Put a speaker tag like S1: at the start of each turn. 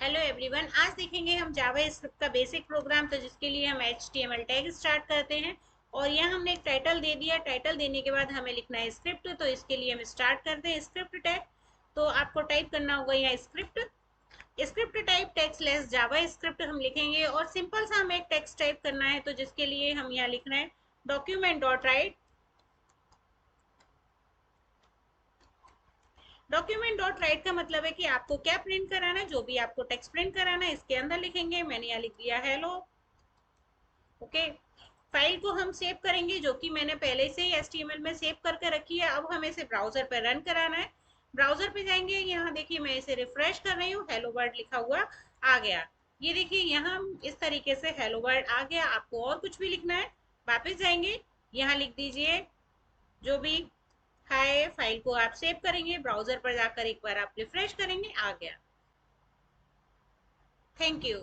S1: Hello everyone, आज देखेंगे हम जावा स्क्रिप्ट का बेसिक प्रोग्राम। तो जिसके लिए हम HTML टैग स्टार्ट करते हैं। और यहाँ हमने एक टाइटल दे दिया। टाइटल देने के बाद हमें लिखना है स्क्रिप्ट। तो इसके लिए हम स्टार्ट करते हैं स्क्रिप्ट टैग। तो आपको टाइप करना होगा यहाँ script. Script type text less JavaScript हम लिखेंगे और सिंपल सा हमें एक टेक्स्ट टाइप करना है। तो जिसके लिए हम यहाँ लिखना है document dot right. Document dot right का मतलब है कि आपको क्या प्रिंट कराना है, जो भी आपको टेक्स्ट प्रिंट कराना है इसके अंदर लिखेंगे। मैंने यहाँ लिख दिया हेलो। ओके। फाइल को हम सेव करेंगे, जो कि मैंने पहले से ही HTML में सेव करके रखी है। अब हमें इसे ब्राउजर पर रन कराना है। ब्राउजर पे जाएंगे, यहाँ देखिए मैं इसे रिफ्रेश कर रही हूँ, हेलो वर्ल्ड लिखा हुआ आ गया। ये देखिए यहाँ इस तरीके से हेलो वर्ल्ड आ गया। आपको और कुछ भी लिखना है, वापस जाएंगे, यहाँ लिख दीजिए जो भी है। फाइल को आप सेव करेंगे, ब्राउजर पर जाकर एक बार आप रिफ्रेश करेंगे, आ गया। Thank you.